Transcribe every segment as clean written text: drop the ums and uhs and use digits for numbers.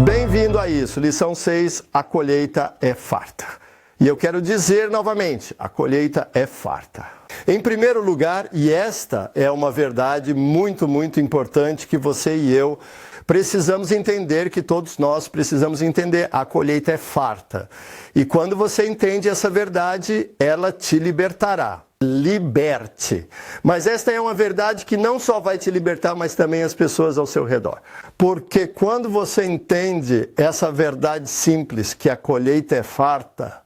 Bem-vindo a isso, lição 6, a colheita é farta. E eu quero dizer novamente, a colheita é farta. Em primeiro lugar, e esta é uma verdade muito, muito importante que você e eu precisamos entender, que todos nós precisamos entender, a colheita é farta. E quando você entende essa verdade, ela te libertará. Liberte. Mas esta é uma verdade que não só vai te libertar, mas também as pessoas ao seu redor. Porque quando você entende essa verdade simples, que a colheita é farta,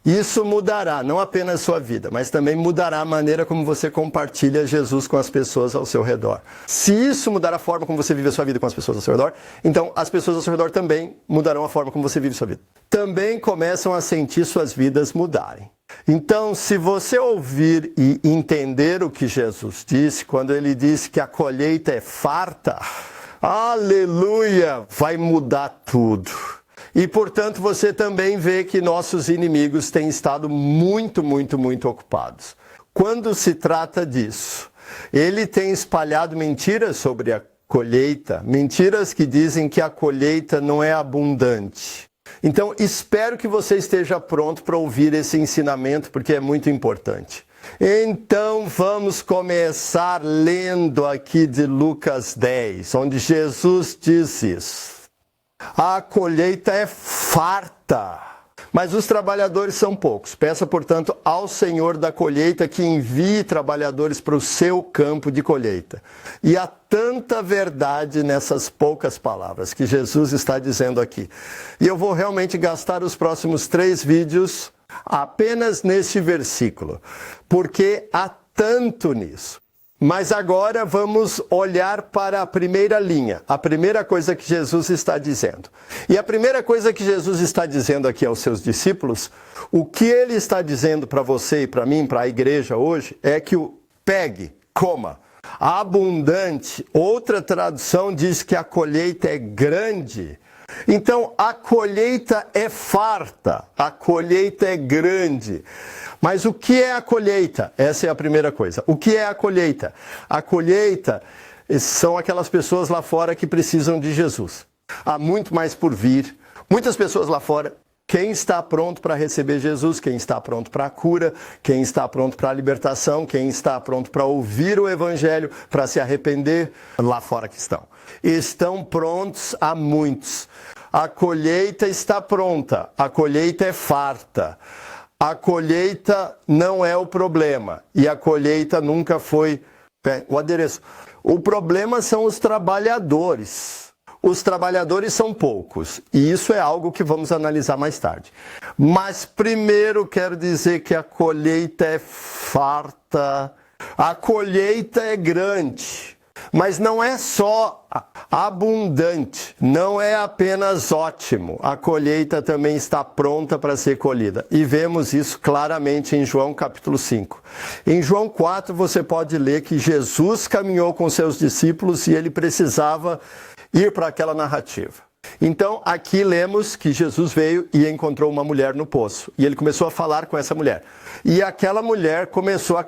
isso mudará não apenas a sua vida, mas também mudará a maneira como você compartilha Jesus com as pessoas ao seu redor. Se isso mudar a forma como você vive a sua vida com as pessoas ao seu redor, então as pessoas ao seu redor também mudarão a forma como você vive a sua vida. Também começam a sentir suas vidas mudarem. Então, se você ouvir e entender o que Jesus disse, quando ele disse que a colheita é farta, aleluia, vai mudar tudo. E, portanto, você também vê que nossos inimigos têm estado muito, muito, muito ocupados. Quando se trata disso, ele tem espalhado mentiras sobre a colheita, mentiras que dizem que a colheita não é abundante. Então, espero que você esteja pronto para ouvir esse ensinamento, porque é muito importante. Então, vamos começar lendo aqui de Lucas 10, onde Jesus diz isso. A colheita é farta, mas os trabalhadores são poucos. Peça, portanto, ao Senhor da colheita que envie trabalhadores para o seu campo de colheita. E há tanta verdade nessas poucas palavras que Jesus está dizendo aqui. E eu vou realmente gastar os próximos 3 vídeos apenas neste versículo, porque há tanto nisso. Mas agora vamos olhar para a primeira linha, a primeira coisa que Jesus está dizendo. E a primeira coisa que Jesus está dizendo aqui aos seus discípulos, o que ele está dizendo para você e para mim, para a igreja hoje, é que o pegue, coma. Abundante, outra tradução diz que a colheita é grande. Então, a colheita é farta, a colheita é grande. Mas o que é a colheita? Essa é a primeira coisa. O que é a colheita? A colheita são aquelas pessoas lá fora que precisam de Jesus. Há muito mais por vir. Muitas pessoas lá fora. Quem está pronto para receber Jesus? Quem está pronto para a cura? Quem está pronto para a libertação? Quem está pronto para ouvir o Evangelho? Para se arrepender? Lá fora que estão. Estão prontos a muitos. A colheita está pronta. A colheita é farta. A colheita não é o problema. E a colheita nunca foi o adereço. O problema são os trabalhadores. Os trabalhadores são poucos. E isso é algo que vamos analisar mais tarde. Mas primeiro quero dizer que a colheita é farta. A colheita é grande. Mas não é só abundante, não é apenas ótimo. A colheita também está pronta para ser colhida. E vemos isso claramente em João capítulo 5. Em João 4 você pode ler que Jesus caminhou com seus discípulos e ele precisava ir para aquela narrativa. Então, aqui lemos que Jesus veio e encontrou uma mulher no poço. E ele começou a falar com essa mulher. E aquela mulher começou a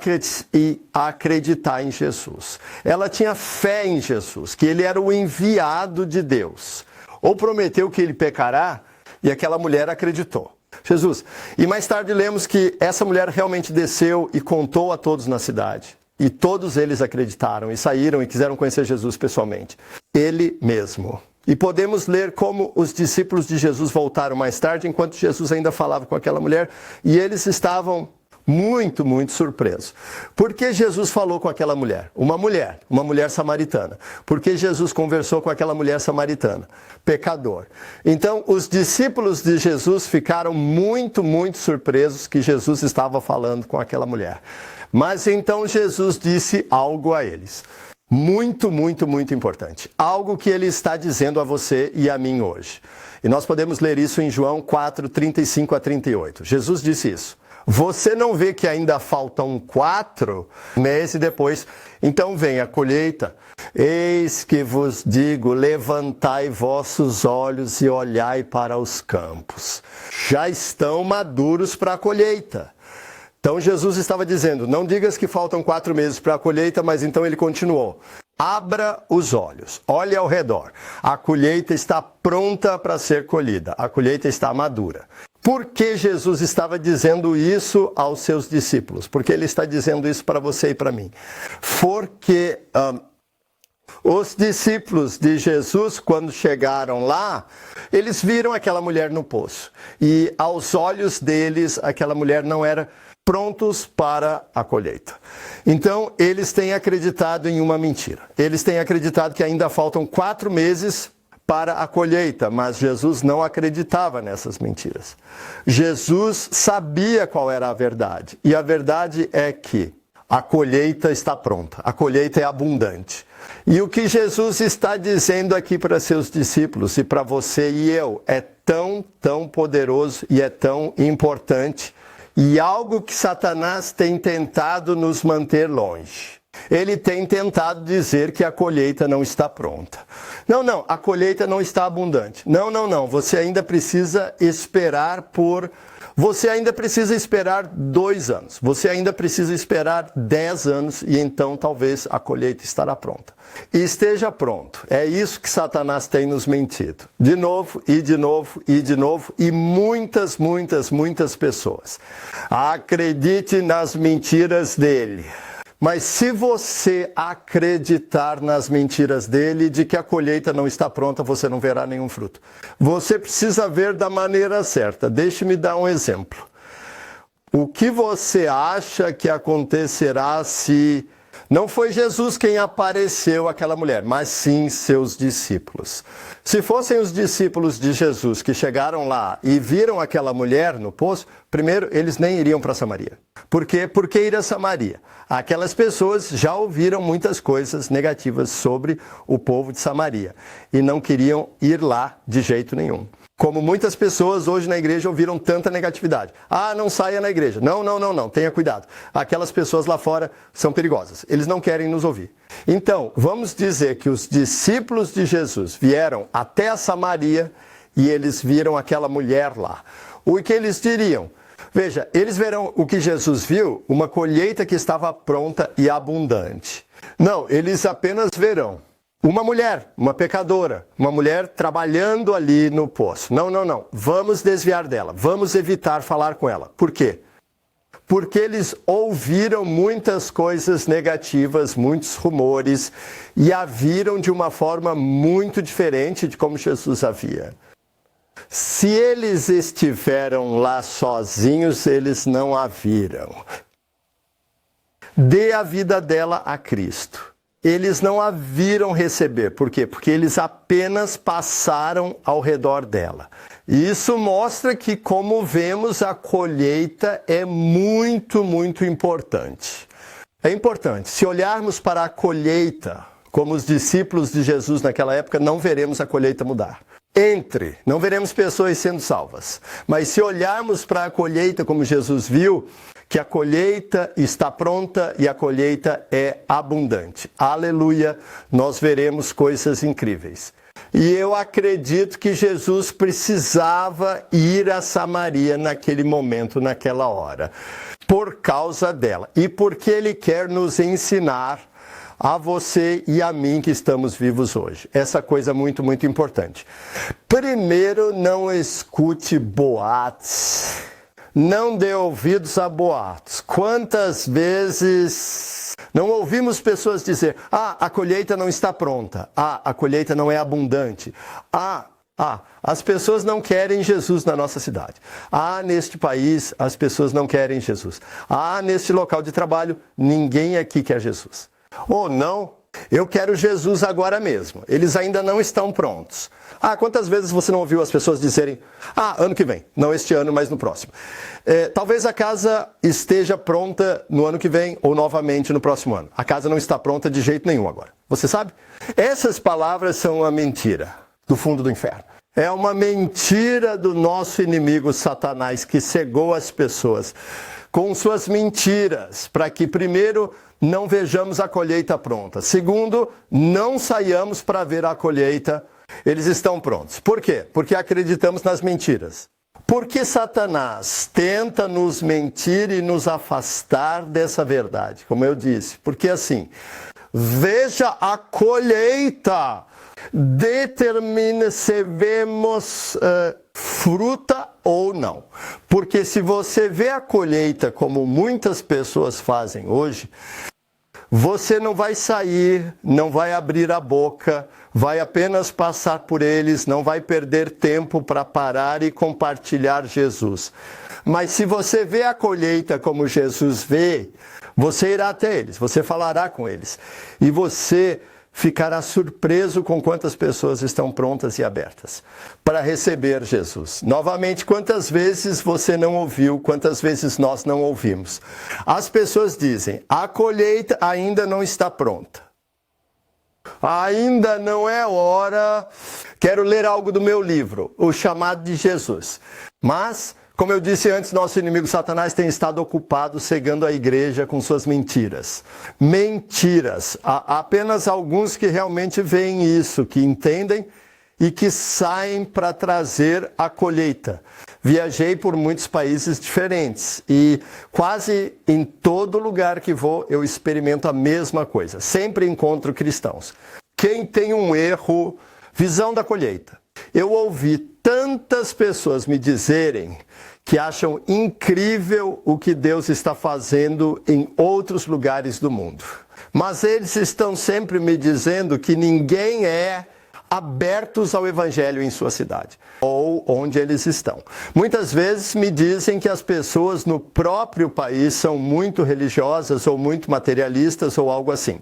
acreditar em Jesus. Ela tinha fé em Jesus, que ele era o enviado de Deus. Ou prometeu que ele pecará, e aquela mulher acreditou. Jesus. E mais tarde lemos que essa mulher realmente desceu e contou a todos na cidade. E todos eles acreditaram e saíram e quiseram conhecer Jesus pessoalmente. Ele mesmo. E podemos ler como os discípulos de Jesus voltaram mais tarde, enquanto Jesus ainda falava com aquela mulher, e eles estavam muito, muito surpresos. Por que Jesus falou com aquela mulher? Uma mulher samaritana. Por que Jesus conversou com aquela mulher samaritana? Pecador. Então, os discípulos de Jesus ficaram muito, muito surpresos que Jesus estava falando com aquela mulher. Mas então Jesus disse algo a eles. Muito, muito, muito importante. Algo que ele está dizendo a você e a mim hoje. E nós podemos ler isso em João 4, 35 a 38. Jesus disse isso. Você não vê que ainda faltam 4 meses depois? Então vem a colheita. Eis que vos digo, levantai vossos olhos e olhai para os campos. Já estão maduros para a colheita. Então Jesus estava dizendo, não digas que faltam 4 meses para a colheita, mas então ele continuou. abra os olhos, olhe ao redor. A colheita está pronta para ser colhida, a colheita está madura. Por que Jesus estava dizendo isso aos seus discípulos? Porque ele está dizendo isso para você e para mim. Porque os discípulos de Jesus, quando chegaram lá, eles viram aquela mulher no poço. E aos olhos deles, aquela mulher não era prontos para a colheita. Então, eles têm acreditado em uma mentira. Eles têm acreditado que ainda faltam 4 meses para a colheita, mas Jesus não acreditava nessas mentiras. Jesus sabia qual era a verdade. E a verdade é que a colheita está pronta, a colheita é abundante. E o que Jesus está dizendo aqui para seus discípulos e para você e eu é tão poderoso e é tão importante. E algo que Satanás tem tentado nos manter longe. Ele tem tentado dizer que a colheita não está pronta. Não, a colheita não está abundante. Não, você ainda precisa esperar Você ainda precisa esperar 2 anos. Você ainda precisa esperar 10 anos e então talvez a colheita estará pronta. E esteja pronto. É isso que Satanás tem nos mentido. De novo, e muitas pessoas. Acredite nas mentiras dele. Mas se você acreditar nas mentiras dele, de que a colheita não está pronta, você não verá nenhum fruto. Você precisa ver da maneira certa. Deixe-me dar um exemplo. O que você acha que acontecerá se não foi Jesus quem apareceu àquela mulher, mas sim seus discípulos? Se fossem os discípulos de Jesus que chegaram lá e viram aquela mulher no poço, primeiro, eles nem iriam para Samaria. Por quê? Por que ir a Samaria? Aquelas pessoas já ouviram muitas coisas negativas sobre o povo de Samaria e não queriam ir lá de jeito nenhum. Como muitas pessoas hoje na igreja ouviram tanta negatividade. Não saia na igreja. Não, tenha cuidado. Aquelas pessoas lá fora são perigosas. Eles não querem nos ouvir. Então, vamos dizer que os discípulos de Jesus vieram até a Samaria e eles viram aquela mulher lá. O que eles diriam? Veja, eles verão o que Jesus viu, uma colheita que estava pronta e abundante. Não, eles apenas verão uma mulher, uma pecadora, uma mulher trabalhando ali no poço. Não. Vamos desviar dela. Vamos evitar falar com ela. Por quê? Porque eles ouviram muitas coisas negativas, muitos rumores, e a viram de uma forma muito diferente de como Jesus a via. Se eles estiveram lá sozinhos, eles não a viram. Dê a vida dela a Cristo. Eles não a viram receber. Por quê? Porque eles apenas passaram ao redor dela. E isso mostra que, como vemos, a colheita é muito importante. É importante. Se olharmos para a colheita, como os discípulos de Jesus naquela época, não veremos a colheita mudar. Não veremos pessoas sendo salvas. Mas se olharmos para a colheita como Jesus viu, que a colheita está pronta e a colheita é abundante. Aleluia, nós veremos coisas incríveis. E eu acredito que Jesus precisava ir a Samaria naquele momento, naquela hora, por causa dela. E porque Ele quer nos ensinar a você e a mim que estamos vivos hoje. Essa coisa muito importante. Primeiro, não escute boatos. Não dê ouvidos a boatos. Quantas vezes não ouvimos pessoas dizer: a colheita não está pronta. A colheita não é abundante. As pessoas não querem Jesus na nossa cidade. Neste país, as pessoas não querem Jesus. Neste local de trabalho, ninguém aqui quer Jesus. Ou não, eu quero Jesus agora mesmo. Eles ainda não estão prontos. Quantas vezes você não ouviu as pessoas dizerem: ano que vem, não este ano, mas no próximo. Talvez a casa esteja pronta no ano que vem ou novamente no próximo ano. A casa não está pronta de jeito nenhum agora. Você sabe? Essas palavras são uma mentira do fundo do inferno. É uma mentira do nosso inimigo Satanás, que cegou as pessoas com suas mentiras, para que, primeiro, não vejamos a colheita pronta. Segundo, não saiamos para ver a colheita. Eles estão prontos. Por quê? Porque acreditamos nas mentiras. Porque Satanás tenta nos mentir e nos afastar dessa verdade, como eu disse. Porque assim, veja a colheita. Determine se vemos fruta ou não. Porque se você vê a colheita como muitas pessoas fazem hoje, você não vai sair, não vai abrir a boca, vai apenas passar por eles, não vai perder tempo para parar e compartilhar Jesus. Mas se você vê a colheita como Jesus vê, você irá até eles, você falará com eles. E você ficará surpreso com quantas pessoas estão prontas e abertas para receber Jesus. Novamente, quantas vezes você não ouviu, quantas vezes nós não ouvimos. As pessoas dizem, a colheita ainda não está pronta. Ainda não é hora. Quero ler algo do meu livro, O Chamado de Jesus. Mas, como eu disse antes, nosso inimigo Satanás tem estado ocupado cegando a igreja com suas mentiras. Mentiras. Há apenas alguns que realmente veem isso, que entendem e que saem para trazer a colheita. Viajei por muitos países diferentes e quase em todo lugar que vou eu experimento a mesma coisa. Sempre encontro cristãos. Quem tem um erro, visão da colheita. Eu ouvi tantas pessoas me dizerem que acham incrível o que Deus está fazendo em outros lugares do mundo. Mas eles estão sempre me dizendo que ninguém é abertos ao evangelho em sua cidade ou onde eles estão. Muitas vezes me dizem que as pessoas no próprio país são muito religiosas ou muito materialistas ou algo assim.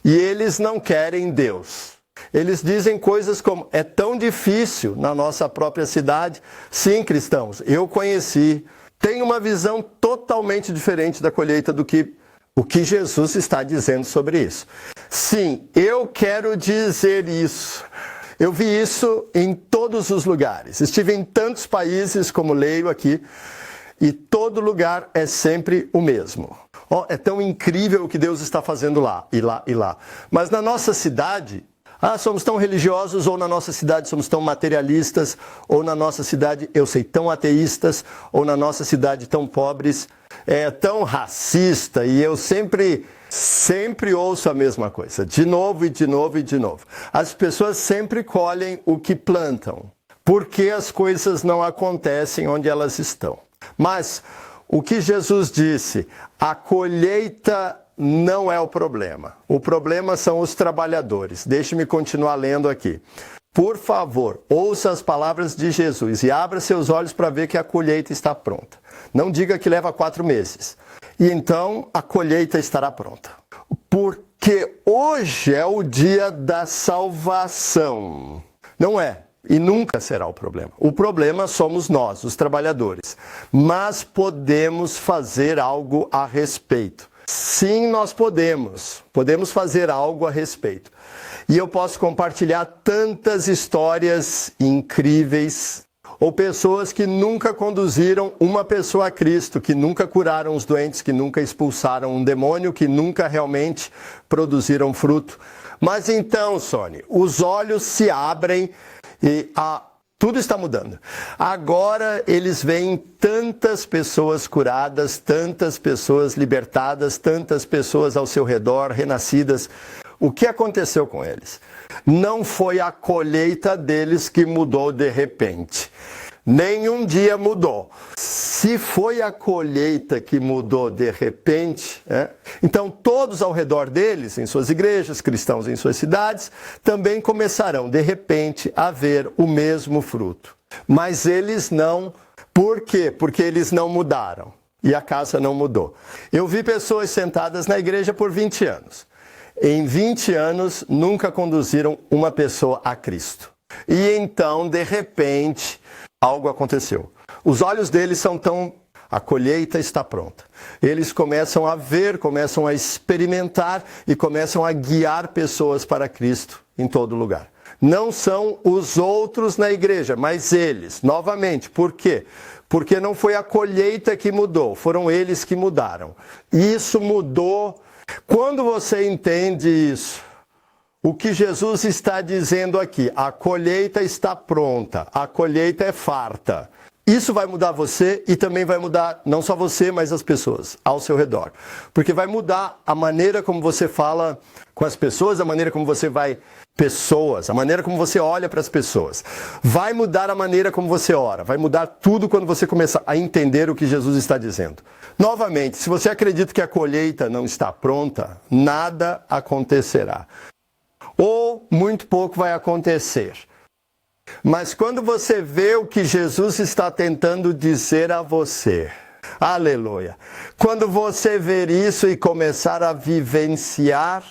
E eles não querem Deus. Eles dizem coisas como, é tão difícil na nossa própria cidade. Sim, cristãos, eu conheci, tenho uma visão totalmente diferente da colheita do que o que Jesus está dizendo sobre isso. Sim, eu quero dizer isso. Eu vi isso em todos os lugares. Estive em tantos países, como leio aqui, e todo lugar é sempre o mesmo. É tão incrível o que Deus está fazendo lá, e lá, e lá. Mas na nossa cidade, somos tão religiosos, ou na nossa cidade somos tão materialistas, ou na nossa cidade, eu sei, tão ateístas, ou na nossa cidade tão pobres, tão racista, e eu sempre ouço a mesma coisa, de novo e de novo e de novo. As pessoas sempre colhem o que plantam, porque as coisas não acontecem onde elas estão. Mas o que Jesus disse, a colheita não é o problema. O problema são os trabalhadores. Deixe-me continuar lendo aqui. Por favor, ouça as palavras de Jesus e abra seus olhos para ver que a colheita está pronta. Não diga que leva 4 meses. E então a colheita estará pronta. Porque hoje é o dia da salvação. Não é. E nunca será o problema. O problema somos nós, os trabalhadores. Mas podemos fazer algo a respeito. Sim, nós podemos. Podemos fazer algo a respeito. E eu posso compartilhar tantas histórias incríveis, ou pessoas que nunca conduziram uma pessoa a Cristo, que nunca curaram os doentes, que nunca expulsaram um demônio, que nunca realmente produziram fruto. Mas então, Sônia, os olhos se abrem e tudo está mudando. Agora eles veem tantas pessoas curadas, tantas pessoas libertadas, tantas pessoas ao seu redor, renascidas. O que aconteceu com eles? Não foi a colheita deles que mudou de repente. Nenhum dia mudou. Se foi a colheita que mudou de repente, então todos ao redor deles, em suas igrejas, cristãos em suas cidades, também começarão de repente a ver o mesmo fruto. Mas eles não. Por quê? Porque eles não mudaram. E a casa não mudou. Eu vi pessoas sentadas na igreja por 20 anos. Em 20 anos, nunca conduziram uma pessoa a Cristo. E então, de repente, algo aconteceu. Os olhos deles são tão... A colheita está pronta. Eles começam a ver, começam a experimentar e começam a guiar pessoas para Cristo em todo lugar. Não são os outros na igreja, mas eles. Novamente, por quê? Porque não foi a colheita que mudou, foram eles que mudaram. Isso mudou. Quando você entende isso, o que Jesus está dizendo aqui, a colheita está pronta, a colheita é farta. Isso vai mudar você e também vai mudar não só você, mas as pessoas ao seu redor. Porque vai mudar a maneira como você fala com as pessoas, a maneira como você a maneira como você olha para as pessoas. Vai mudar a maneira como você ora. Vai mudar tudo quando você começar a entender o que Jesus está dizendo. Novamente, se você acredita que a colheita não está pronta, nada acontecerá. Ou muito pouco vai acontecer. Mas quando você vê o que Jesus está tentando dizer a você, aleluia, quando você ver isso e começar a vivenciar,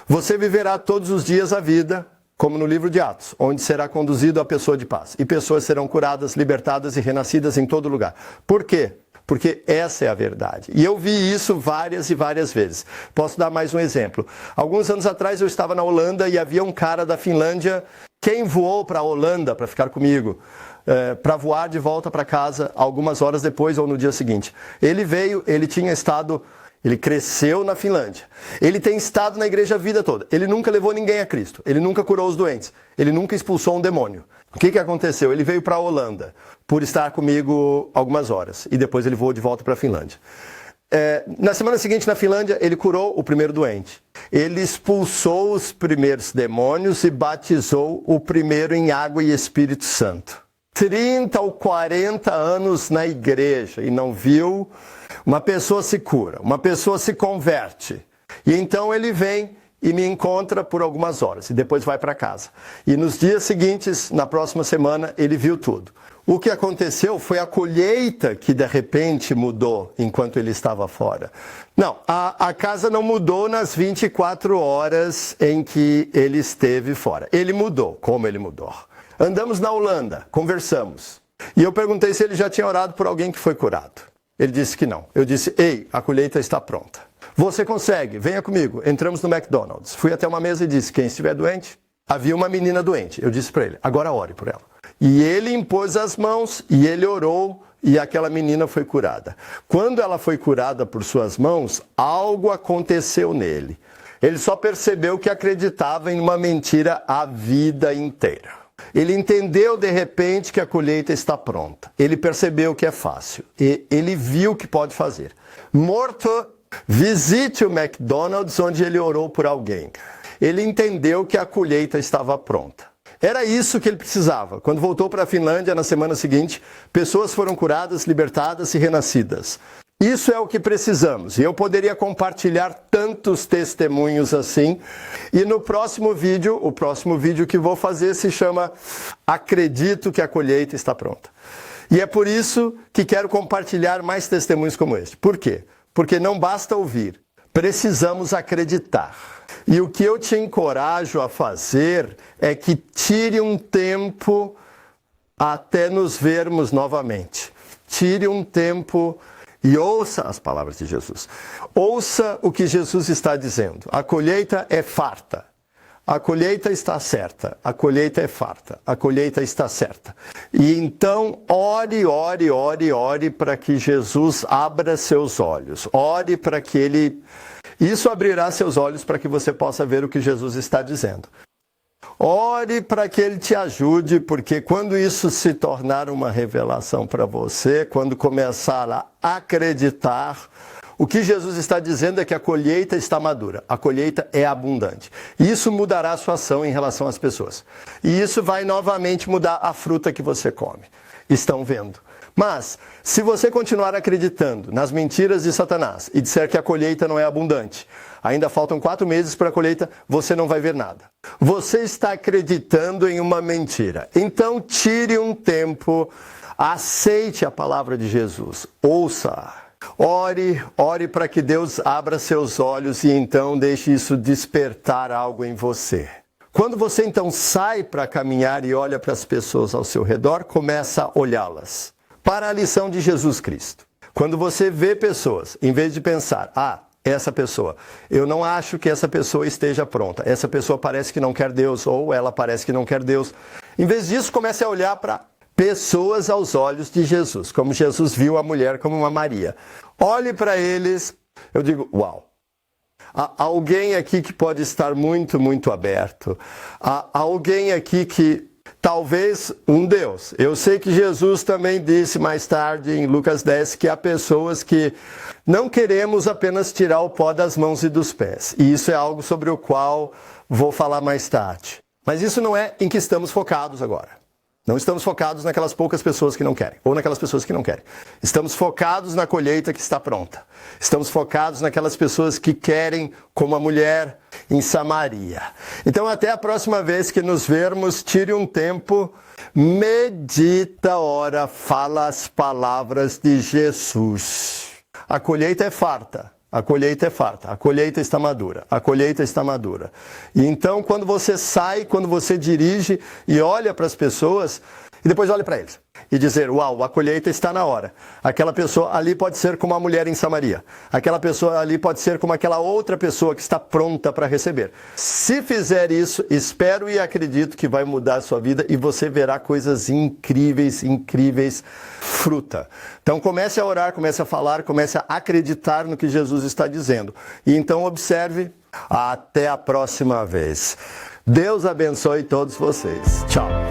você viverá todos os dias a vida, como no livro de Atos, onde será conduzido a pessoa de paz. E pessoas serão curadas, libertadas e renascidas em todo lugar. Por quê? Porque essa é a verdade. E eu vi isso várias e várias vezes. Posso dar mais um exemplo. Alguns anos atrás eu estava na Holanda e havia um cara da Finlândia. Quem voou para a Holanda para ficar comigo, para voar de volta para casa algumas horas depois ou no dia seguinte. Ele veio, ele cresceu na Finlândia. Ele tem estado na igreja a vida toda. Ele nunca levou ninguém a Cristo. Ele nunca curou os doentes. Ele nunca expulsou um demônio. O que aconteceu? Ele veio para a Holanda por estar comigo algumas horas. E depois ele voou de volta para a Finlândia. Na semana seguinte, na Finlândia, ele curou o primeiro doente. Ele expulsou os primeiros demônios e batizou o primeiro em água e Espírito Santo. 30 ou 40 anos na igreja e não viu. Uma pessoa se cura, uma pessoa se converte. E então ele vem e me encontra por algumas horas e depois vai para casa. E nos dias seguintes, na próxima semana, ele viu tudo. O que aconteceu foi a colheita que de repente mudou enquanto ele estava fora. Não, a casa não mudou nas 24 horas em que ele esteve fora. Ele mudou. Como ele mudou? Andamos na Holanda, conversamos. E eu perguntei se ele já tinha orado por alguém que foi curado. Ele disse que não. Eu disse, ei, a colheita está pronta. Você consegue, venha comigo. Entramos no McDonald's. Fui até uma mesa e disse, quem estiver doente? Havia uma menina doente. Eu disse para ele, agora ore por ela. E ele impôs as mãos e ele orou e aquela menina foi curada. Quando ela foi curada por suas mãos, algo aconteceu nele. Ele só percebeu que acreditava em uma mentira a vida inteira. Ele entendeu de repente que a colheita está pronta. Ele percebeu que é fácil. E ele viu que pode fazer. Morto, visite o McDonald's onde ele orou por alguém. Ele entendeu que a colheita estava pronta. Era isso que ele precisava. Quando voltou para a Finlândia, na semana seguinte, pessoas foram curadas, libertadas e renascidas. Isso é o que precisamos. E eu poderia compartilhar tantos testemunhos assim. E no próximo vídeo, o próximo vídeo que vou fazer se chama Acredito que a colheita está pronta. E é por isso que quero compartilhar mais testemunhos como este. Por quê? Porque não basta ouvir, precisamos acreditar. E o que eu te encorajo a fazer é que tire um tempo até nos vermos novamente. Tire um tempo e ouça as palavras de Jesus. Ouça o que Jesus está dizendo. A colheita é farta. A colheita está certa. A colheita é farta. A colheita está certa. E então, ore para que Jesus abra seus olhos. Ore para que Ele... Isso abrirá seus olhos para que você possa ver o que Jesus está dizendo. Ore para que Ele te ajude, porque quando isso se tornar uma revelação para você, quando começar a acreditar, o que Jesus está dizendo é que a colheita está madura, a colheita é abundante. Isso mudará a sua ação em relação às pessoas. E isso vai novamente mudar a fruta que você come. Estão vendo? Mas, se você continuar acreditando nas mentiras de Satanás e disser que a colheita não é abundante, ainda faltam 4 meses para a colheita, você não vai ver nada. Você está acreditando em uma mentira. Então, tire um tempo, aceite a palavra de Jesus, ouça. Ore para que Deus abra seus olhos e então deixe isso despertar algo em você. Quando você então sai para caminhar e olha para as pessoas ao seu redor, começa a olhá-las para a lição de Jesus Cristo. Quando você vê pessoas, em vez de pensar, essa pessoa, eu não acho que essa pessoa esteja pronta, essa pessoa parece que não quer Deus, ou ela parece que não quer Deus. Em vez disso, comece a olhar para pessoas aos olhos de Jesus, como Jesus viu a mulher como uma Maria. Olhe para eles, eu digo, uau. Há alguém aqui que pode estar muito, muito aberto. Há alguém aqui que talvez um Deus. Eu sei que Jesus também disse mais tarde em Lucas 10 que há pessoas que não queremos apenas tirar o pó das mãos e dos pés. E isso é algo sobre o qual vou falar mais tarde. Mas isso não é em que estamos focados agora. Não estamos focados naquelas poucas pessoas que não querem, ou naquelas pessoas que não querem. Estamos focados na colheita que está pronta. Estamos focados naquelas pessoas que querem, como a mulher em Samaria. Então, até a próxima vez que nos vermos, tire um tempo, medita, ora, fala as palavras de Jesus. A colheita é farta. A colheita é farta, a colheita está madura, a colheita está madura. E então, quando você sai, quando você dirige e olha para as pessoas, e depois olha para eles, e dizer, uau, a colheita está na hora. Aquela pessoa ali pode ser como a mulher em Samaria. Aquela pessoa ali pode ser como aquela outra pessoa que está pronta para receber. Se fizer isso, espero e acredito que vai mudar a sua vida e você verá coisas incríveis, incríveis, fruta. Então comece a orar, comece a falar, comece a acreditar no que Jesus está dizendo. E então observe, até a próxima vez. Deus abençoe todos vocês. Tchau.